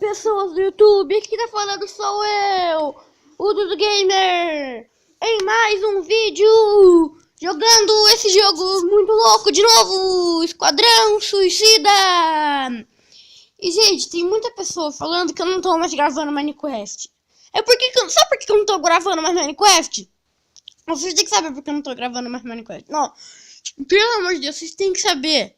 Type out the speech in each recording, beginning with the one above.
Pessoas do YouTube, aqui tá falando sou eu, o Dudu Gamer, em mais um vídeo, jogando esse jogo muito louco de novo, Esquadrão Suicida. E gente, tem muita pessoa falando que eu não tô mais gravando Minecraft. Sabe por que eu não tô gravando mais Minecraft? Vocês têm que saber por que eu não tô gravando mais Minecraft. Não, pelo amor de Deus, vocês têm que saber.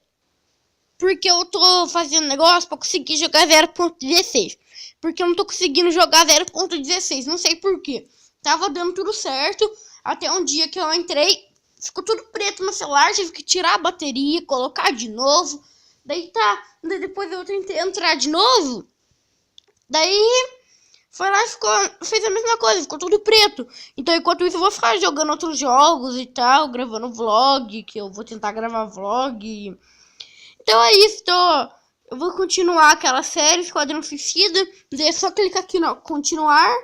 Porque eu tô fazendo negócio pra conseguir jogar 0.16. Porque eu não tô conseguindo jogar 0.16. Não sei porquê. Tava dando tudo certo. Até um dia que eu entrei. Ficou tudo preto no celular. Tive que tirar a bateria. Colocar de novo. Daí Daí depois eu tentei entrar de novo. Daí foi lá e fez a mesma coisa. Ficou tudo preto. Então enquanto isso eu vou ficar jogando outros jogos e tal. Gravando vlog. Que eu vou tentar gravar vlog. Então é isso, eu vou continuar aquela série, Esquadrão Suicida. Daí é só clicar aqui no continuar.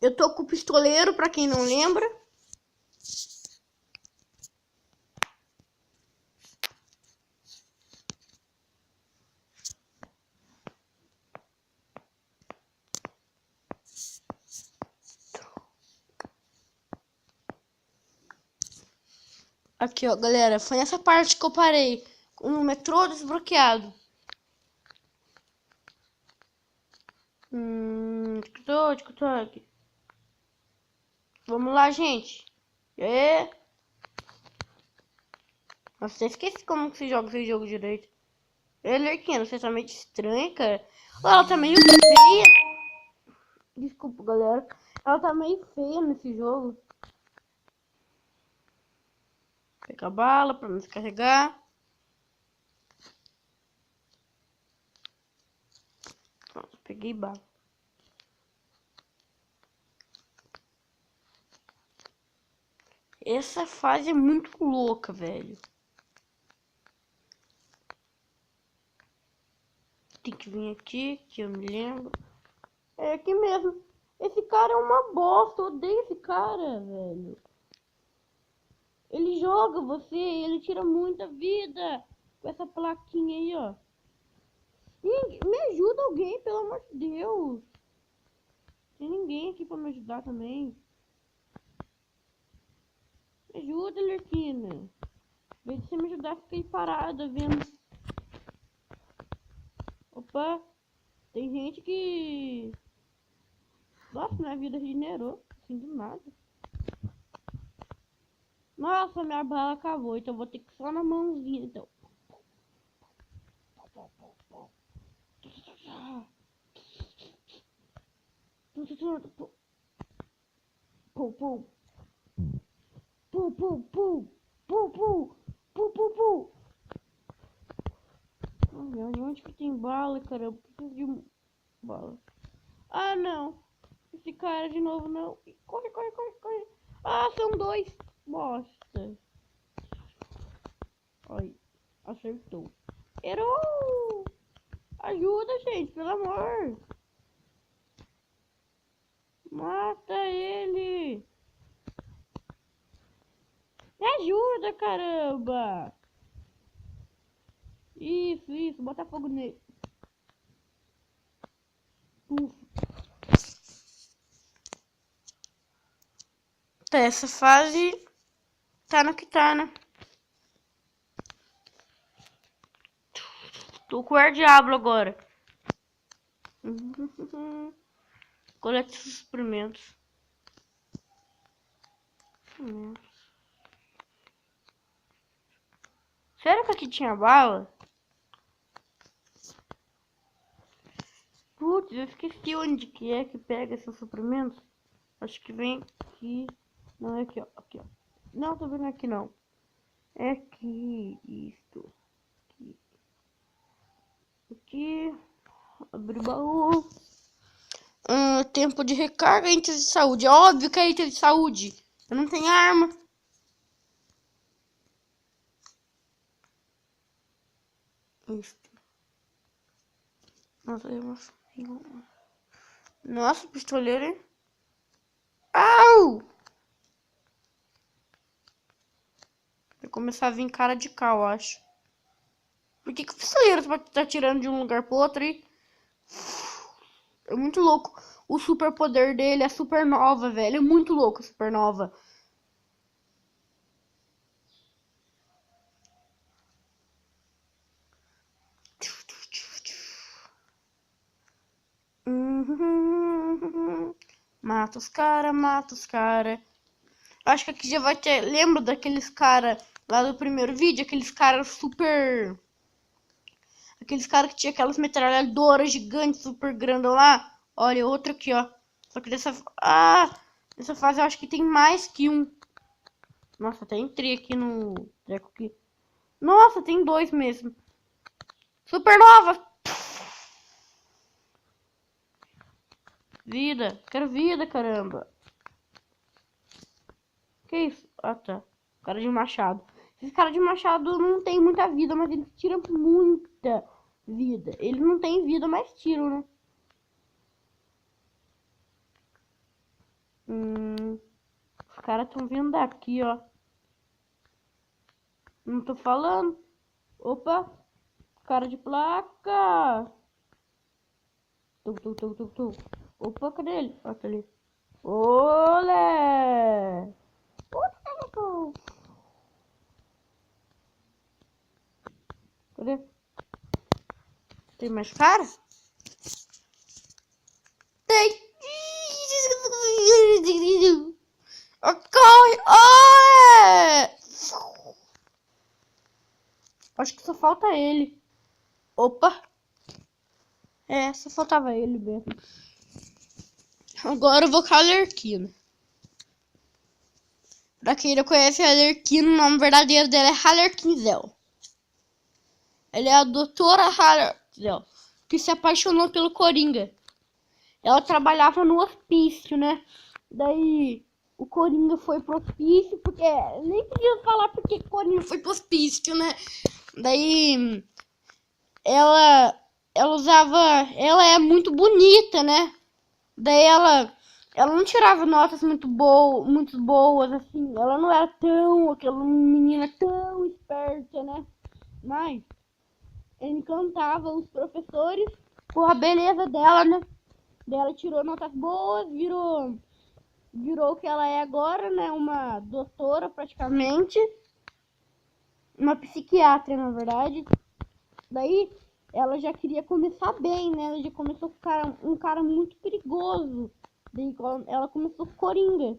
Eu tô com o pistoleiro, pra quem não lembra. Aqui, ó, galera, foi nessa parte que eu parei. Com o metrô desbloqueado. TikTok. Vamos lá, gente. É. Nossa, eu esqueci como que se joga esse jogo direito. Lerquina, você tá meio estranha, cara. Ela tá meio feia. Desculpa, galera. Ela tá meio feia nesse jogo. Pega a bala pra me descarregar. Pronto, peguei bala. Essa fase é muito louca, velho. Tem que vir aqui, que eu me lembro. É aqui mesmo. Esse cara é uma bosta. Eu odeio esse cara, velho. Ele joga você, ele tira muita vida. Com essa plaquinha aí, ó. Me ajuda alguém, pelo amor de Deus. Tem ninguém aqui pra me ajudar também. Me ajuda, Lerquina. Em vez de você me ajudar, fica aí parada vendo. Opa. Tem gente que... Nossa, minha vida regenerou. Assim, do nada. Nossa, minha bala acabou. Então eu vou ter que ir só na mãozinha, então. Pum, pum. Pum, pum, pum. Pum, pum. Pum, pum, pum. Onde que tem bala, cara? Eu preciso de bala. Ah, não. Esse cara de novo, não. Corre, corre, corre, corre. Ah, são dois. Bosta. Ai, acertou. Errou! Ajuda, gente, pelo amor. Mata ele. Me ajuda, caramba. Isso. Bota fogo nele. Tá, essa fase tá no que tá, né? Tô com o Ar Diablo agora. Colete os suprimentos. Sério que aqui tinha bala? Putz, eu esqueci onde que é que pega esses suprimentos. Acho que vem aqui. Não, é aqui, ó. Aqui, ó. Não, tô vendo aqui não. É aqui. Isto. Aqui. Abrir o baú. Tempo de recarga, item de saúde. É óbvio que é item de saúde. Eu não tenho arma. Isto. Nossa, pistoleiro, hein? Au! Vai começar a vir cara de cal, acho. Por que o pistoleiro tá tirando de um lugar pro outro aí? É muito louco. O superpoder dele é supernova, velho. É muito louco a supernova. Mata os cara, mata os cara. Acho que aqui já vai ter... Lembra daqueles cara lá do primeiro vídeo? Aqueles cara super... Aqueles cara que tinha aquelas metralhadoras gigantes, super grandão lá. Olha, outro aqui, ó. Só que dessa... Ah! Dessa fase eu acho que tem mais que um. Nossa, até entrei aqui no... treco aqui. Nossa, tem dois mesmo. Supernova! Vida. Quero vida, caramba. Que isso? Ah, tá. Cara de machado. Esse cara de machado não tem muita vida, mas ele tira muita vida. Ele não tem vida, mas tira, né? Os caras estão vindo daqui, ó. Não tô falando. Opa. Cara de placa. Tu. Opa, cadê ele? Ó, tá ali. Olé! Cadê? Tem mais cara? Tem. Corre! Olé! Acho que só falta ele. Opa! É, só faltava ele mesmo. Agora eu vou com a Arlequina. Pra quem não conhece a Arlequina, o nome verdadeiro dela é Haller Quinzel. Ela é a doutora Haller Quinzel, que se apaixonou pelo Coringa. Ela trabalhava no hospício, né? Daí o Coringa foi pro hospício, porque nem podia falar porque o Coringa foi pro hospício, né? Daí ela é muito bonita, né? Daí ela não tirava notas muito boas, assim. Ela não era aquela menina tão esperta, né? Mas encantava os professores com a beleza dela, né? Daí ela tirou notas boas, virou o que ela é agora, né? Uma doutora, praticamente. Uma psiquiatra, na verdade. Daí ela já queria começar bem, né? Ela já começou com um cara muito perigoso. Daí ela começou com Coringa.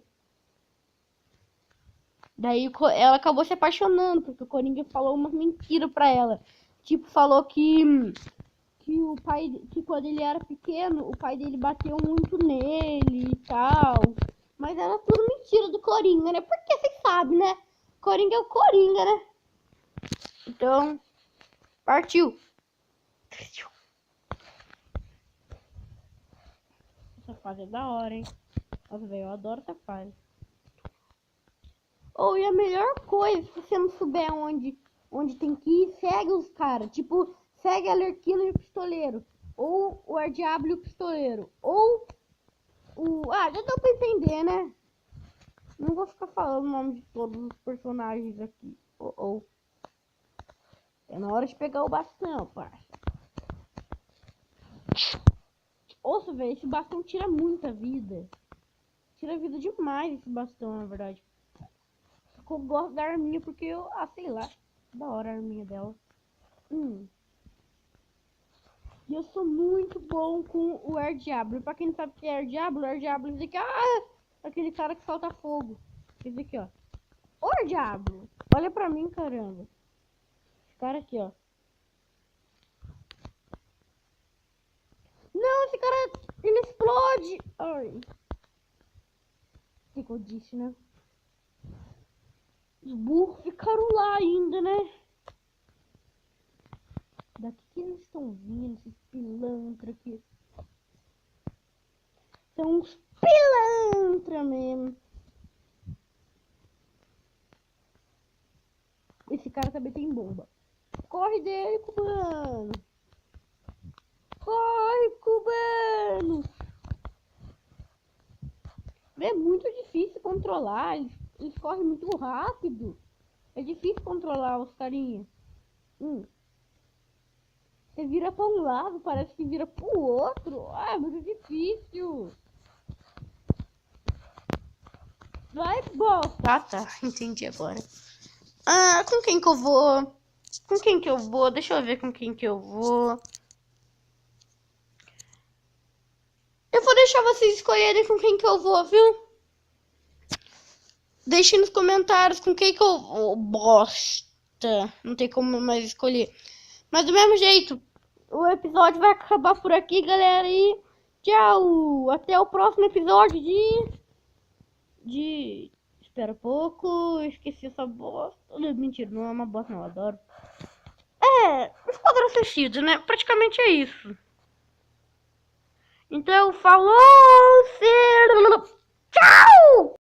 Daí ela acabou se apaixonando, porque o Coringa falou uma mentira pra ela. Tipo, falou que o pai, que quando ele era pequeno, o pai dele bateu muito nele e tal. Mas era tudo mentira do Coringa, né? Porque vocês sabem, né? Coringa é o Coringa, né? Então, partiu. Essa fase é da hora, hein? Nossa, velho, eu adoro essa fase. Ou e a melhor coisa, se você não souber onde tem que ir, segue os caras. Tipo, segue a Arlequina e o Pistoleiro. Ou o Ardiablo e o Pistoleiro. Ou o... Ah, já deu pra entender, né? Não vou ficar falando o nome de todos os personagens aqui. É na hora de pegar o bastão, parça. Nossa, velho, esse bastão tira muita vida. Tira vida demais esse bastão, na verdade. Eu gosto da arminha porque eu... Ah, sei lá. Da hora a arminha dela. E eu sou muito bom com o Air Diablo. Pra quem não sabe o que é Air Diablo é esse aqui, aquele cara que solta fogo. Esse aqui, ó. Ô, Air Diablo! Olha pra mim, caramba. Esse cara aqui, ó. Não, esse cara, ele explode! Ai. O que eu disse, né? Os burros ficaram lá ainda, né? Daqui que eles estão vindo, esses pilantra aqui. São uns pilantra mesmo. Esse cara também tem bomba. Corre dele, cubano. Corre, cubano. É muito difícil controlar. Eles correm muito rápido. É difícil controlar os carinhas. Você vira pra um lado, parece que vira pro outro. Ah, é muito difícil. Vai, bosta. Ah, tá. Entendi agora. Ah, com quem que eu vou? Com quem que eu vou? Deixa eu ver com quem que eu vou. Eu vou deixar vocês escolherem com quem que eu vou, viu? Deixe nos comentários com quem que eu vou. Bosta. Não tem como mais escolher. Mas do mesmo jeito, o episódio vai acabar por aqui, galera. E tchau. Até o próximo episódio de... Espera um pouco. Esqueci essa bosta. Mentira, não é uma bosta, não. Eu adoro. Esquadrão Suicida, né? Praticamente é isso. Então, falou! Tchau!